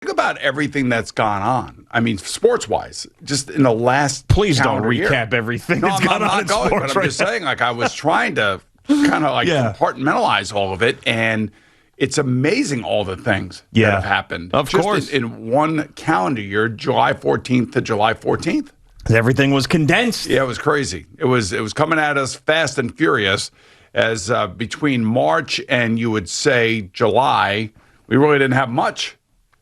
Think about everything that's gone on. I mean, sports-wise, just in the last Please don't year. recap everything that's gone on in sports but I'm just saying, like, I was trying to kind of compartmentalize all of it, and it's amazing all the things that have happened. Of course. In one calendar year, July 14th to July 14th. Everything was condensed. Yeah, it was crazy. It was coming at us fast and furious as between March and you would say July, we really didn't have much.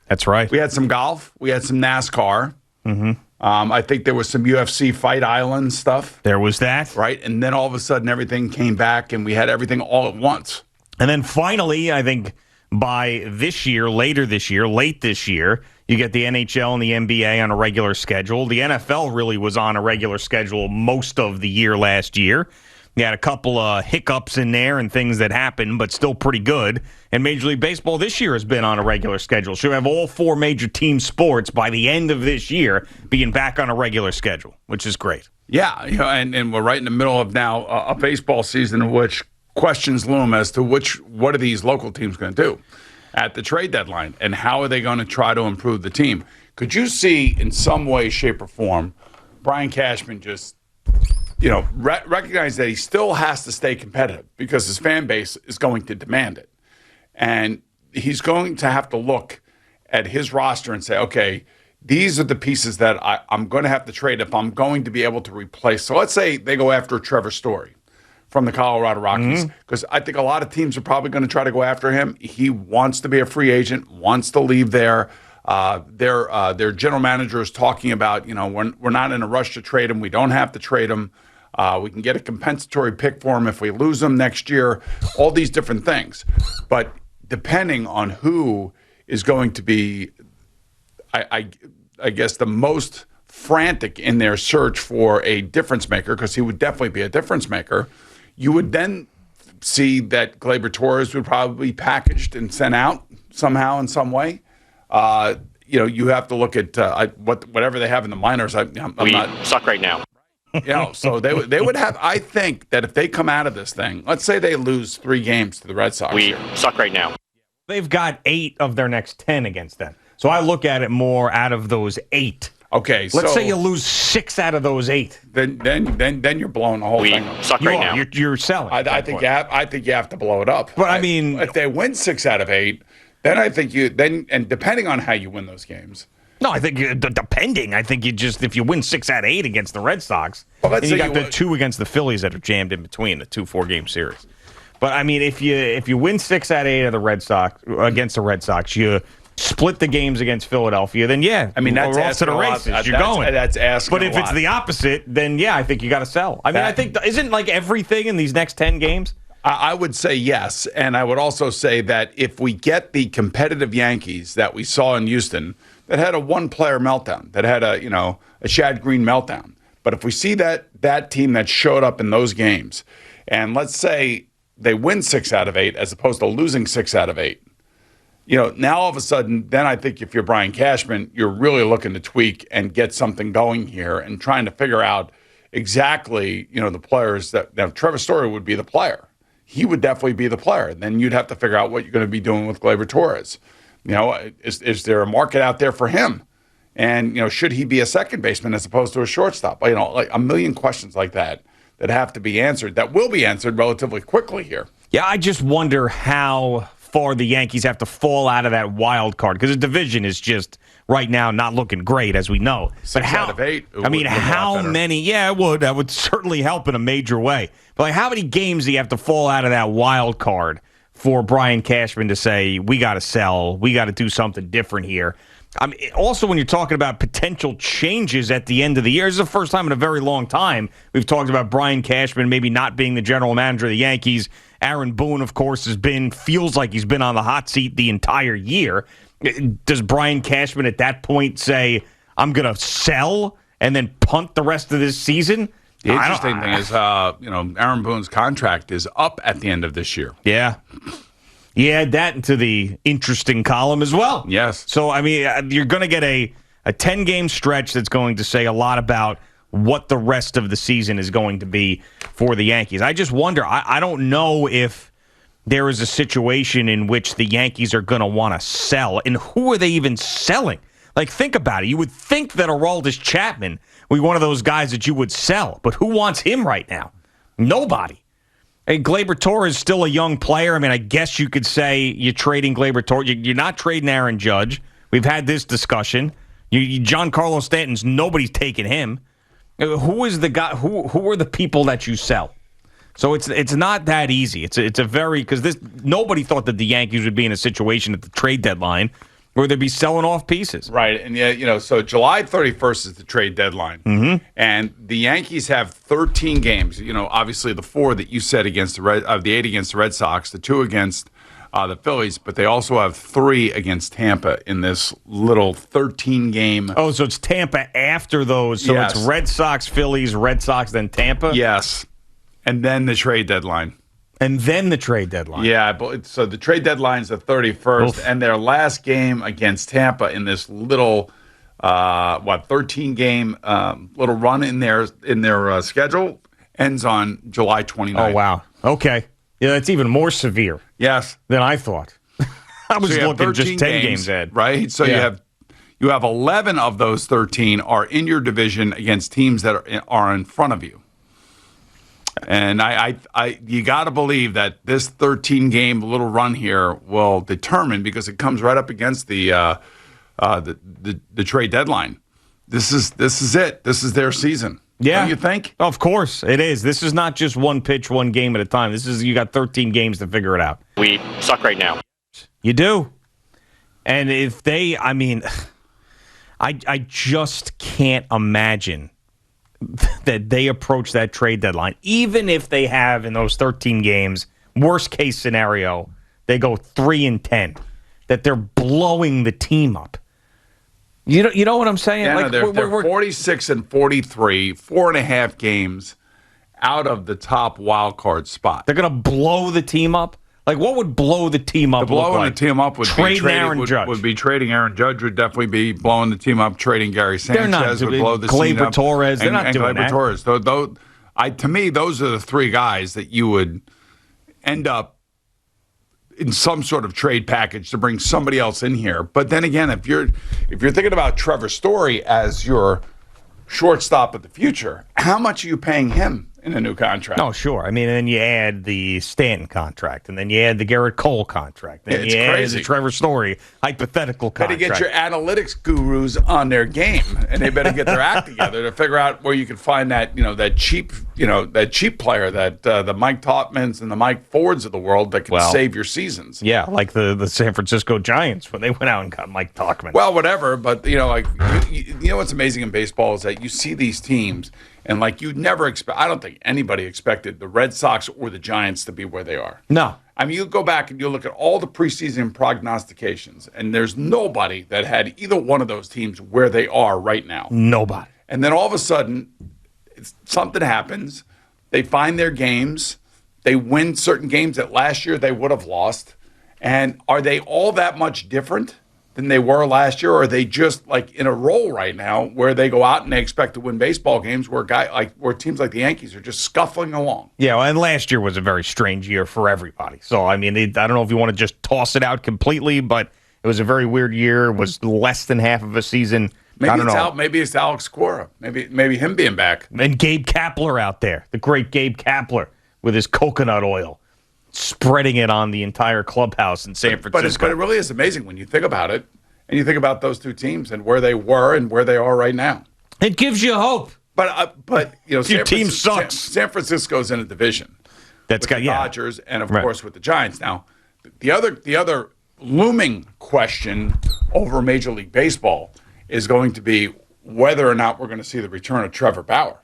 That's right. We had some golf. We had some NASCAR. Mm-hmm. I think there was some UFC Fight Island stuff. There was that. Right? And then all of a sudden everything came back and we had everything all at once. And then finally, I think by this year, late this year, you get the NHL and the NBA on a regular schedule. The NFL really was on a regular schedule most of the year last year. You had a couple of hiccups in there and things that happened, but still pretty good. And Major League Baseball this year has been on a regular schedule. Should have all four major team sports by the end of this year being back on a regular schedule, which is great. Yeah, and we're right in the middle of now a baseball season in which questions loom as to what are these local teams going to do at the trade deadline, and how are they going to try to improve the team? Could you see in some way, shape, or form Brian Cashman just recognize that he still has to stay competitive because his fan base is going to demand it. And he's going to have to look at his roster and say, okay, these are the pieces that I'm going to have to trade if I'm going to be able to replace. So let's say they go after Trevor Story from the Colorado Rockies, because I think a lot of teams are probably going to try to go after him. He wants to be a free agent, wants to leave there. Their general manager is talking about, we're not in a rush to trade him. We don't have to trade him. We can get a compensatory pick for him if we lose him next year, all these different things. But depending on who is going to be, I guess, the most frantic in their search for a difference maker, because he would definitely be a difference maker, you would then see that Gleyber Torres would probably be packaged and sent out somehow in some way. You have to look at whatever they have in the minors. We suck right now. So they would have. I think that if they come out of this thing, let's say they lose 3 games to the Red Sox. We suck right now. They've got 8 of their next 10 against them. So I look at it more out of those 8. Okay, let's say you lose 6 out of those 8. Then you're blowing the whole thing up. We suck right now. You're selling. I think you have to blow it up. But I mean, if they win 6 out of 8, then I think and depending on how you win those games. No, I think depending. I think if you win 6 out of 8 against the Red Sox, and you got the 2 against the Phillies that are jammed in between, the 2 4-game series. But I mean, if you win 6 out of 8 of the Red Sox against the Red Sox, you split the games against Philadelphia, then that's off to the races. You're going. That's asking. But if it's the opposite, then I think you got to sell. I mean, I think isn't like everything in these next 10 games. I would say yes, and I would also say that if we get the competitive Yankees that we saw in Houston, that had a one-player meltdown, that had a Chad Green meltdown, but if we see that team that showed up in those games, and let's say they win 6 out of 8 as opposed to losing 6 out of 8, now all of a sudden, then I think if you're Brian Cashman, you're really looking to tweak and get something going here and trying to figure out exactly, the players that Trevor Story would be the player. He would definitely be the player. Then you'd have to figure out what you're going to be doing with Gleyber Torres. Is there a market out there for him? And, should he be a second baseman as opposed to a shortstop? Like a million questions like that have to be answered, that will be answered relatively quickly here. Yeah, I just wonder how far the Yankees have to fall out of that wild card, because the division is just right now not looking great, as we know. 6 out of 8. How many? Yeah, it would. That would certainly help in a major way. But how many games do you have to fall out of that wild card for Brian Cashman to say, we got to sell, we got to do something different here? Also, when you're talking about potential changes at the end of the year, this is the first time in a very long time we've talked about Brian Cashman maybe not being the general manager of the Yankees. Aaron Boone, of course, feels like he's been on the hot seat the entire year. Does Brian Cashman at that point say, I'm going to sell and then punt the rest of this season? The interesting thing is, Aaron Boone's contract is up at the end of this year. Yeah. You add that into the interesting column as well. Yes. So, you're going to get a 10-game stretch that's going to say a lot about what the rest of the season is going to be for the Yankees. I just wonder, I don't know if there is a situation in which the Yankees are going to want to sell. And who are they even selling? Like, think about it. You would think that Aroldis Chapman would be one of those guys that you would sell. But who wants him right now? Nobody. And Gleyber Torres is still a young player. I mean, I guess you could say you're trading Gleyber Torres. You're not trading Aaron Judge. We've had this discussion. Giancarlo Stanton's, nobody's taking him. Who is the guy? Who are the people that you sell? So it's not that easy. It's a very, because nobody thought that the Yankees would be in a situation at the trade deadline where they'd be selling off pieces. Right, and so July 31st is the trade deadline, and the Yankees have 13 games. Obviously the 4 that you said against the 8 against the Red Sox, the 2 against the Phillies, but they also have 3 against Tampa in this little 13-game. Oh, so it's Tampa after those. So Yes. it's Red Sox, Phillies, Red Sox, then Tampa? Yes, and then the trade deadline. And then the trade deadline. Yeah, so the trade deadline is the 31st, Oof. and their last game against Tampa in this little 13-game little run in their schedule ends on July 29th. Oh, wow. Okay. Yeah, that's even more severe Yes. than I thought. I was So you have looking just 13 10 games ahead. right? So Yeah. you have 11 of those 13 are in your division against teams that are in front of you. And you got to believe that this 13-game little run here will determine, because it comes right up against the trade deadline. This is it. This is their season. Yeah. Don't you think? Of course, it is. This is not just one pitch, one game at a time. You got 13 games to figure it out. We suck right now. You do. And if I just can't imagine that they approach that trade deadline, even if they have in those 13 games, worst case scenario, they go 3-10, that they're blowing the team up. You know what I'm saying? Yeah, they're 46 and 43, 4.5 games out of the top wild card spot. They're going to blow the team up? Like, what would blow the team up? Blowing the team up would trading Aaron Judge. Would be trading Aaron Judge. Would definitely be blowing the team up. Trading Gary Sanchez They're not would blow the team up. Gleyber Torres. They're not doing that. Torres. To me, those are the 3 guys that you would end up in some sort of trade package to bring somebody else in here. But then again, if you're thinking about Trevor Story as your shortstop of the future, how much are you paying him in a new contract? Oh, sure. I mean, and then you add the Stanton contract, and then you add the Garrett Cole contract, and It's you add crazy. the Trevor Story hypothetical Better contract. get your analytics gurus on their game, and they better get their act together to figure out where you can find that cheap player, that the Mike Topmans and the Mike Fords of the world that can save your seasons. Yeah, like the San Francisco Giants when they went out and got Mike Tauchman. Well, whatever, but what's amazing in baseball is that you see these teams, and you'd never expect. I don't think anybody expected the Red Sox or the Giants to be where they are. No. I mean, you go back and you look at all the preseason prognostications, and there's nobody that had either one of those teams where they are right now. Nobody. And then all of a sudden, something happens. They find their games. They win certain games that last year they would have lost. And are they all that much different than they were last year? Or are they just in a roll right now where they go out and they expect to win baseball games where teams like the Yankees are just scuffling along? Yeah, well, and last year was a very strange year for everybody. So, I mean, I don't know if you want to just toss it out completely, but it was a very weird year. It was less than half of a season. I don't know. Maybe it's Alex Cora. Maybe him being back. And Gabe Kapler out there, the great Gabe Kapler with his coconut oil, spreading it on the entire clubhouse in San Francisco. But it really is amazing when you think about it, and you think about those 2 teams and where they were and where they are right now. It gives you hope. But your team sucks. San Francisco's in a division. That's with got the yeah. Dodgers and of course with the Giants. Now, the other looming question over Major League Baseball is going to be whether or not we're going to see the return of Trevor Bauer.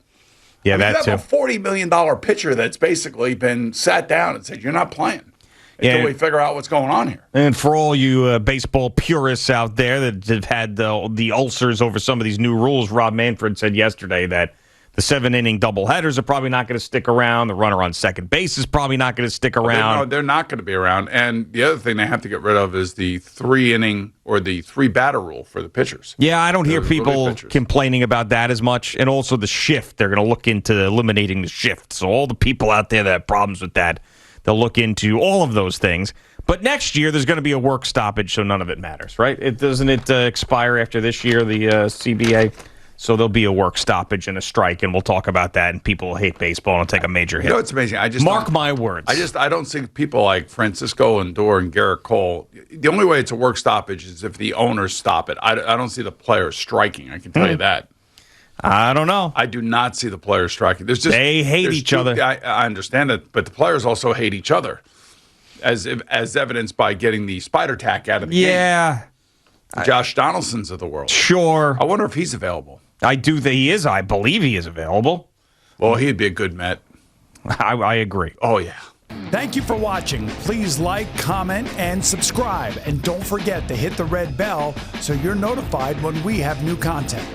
Yeah, you that have too. a $40 million pitcher that's basically been sat down and said, "You're not playing until we figure out what's going on here." And for all you baseball purists out there that have had the ulcers over some of these new rules, Rob Manfred said yesterday that the 7-inning doubleheaders are probably not going to stick around. The runner on second base is probably not going to stick around. They're not going to be around. And the other thing they have to get rid of is the 3-inning or the 3-batter rule for the pitchers. Yeah, I don't hear people complaining about that as much. And also the shift. They're going to look into eliminating the shift. So all the people out there that have problems with that, They'll look into all of those things. But next year, there's going to be a work stoppage, so none of it matters, right? Doesn't it expire after this year, the CBA? So there'll be a work stoppage and a strike, and we'll talk about that, and people will hate baseball and take a major hit. You know, it's amazing. Mark my words. I don't see people like Francisco Lindor and Garrett Cole. The only way it's a work stoppage is if the owners stop it. I don't see the players striking. I can tell you that. I don't know. I do not see the players striking. They hate each other. I understand it, but the players also hate each other, as evidenced by getting the spider tack out of the game. Yeah. Josh Donaldson's of the world. Sure. I wonder if he's available. I do think he is. I believe he is available. Well, he'd be a good Met. I agree. Oh, yeah. Thank you for watching. Please like, comment, and subscribe. And don't forget to hit the red bell so you're notified when we have new content.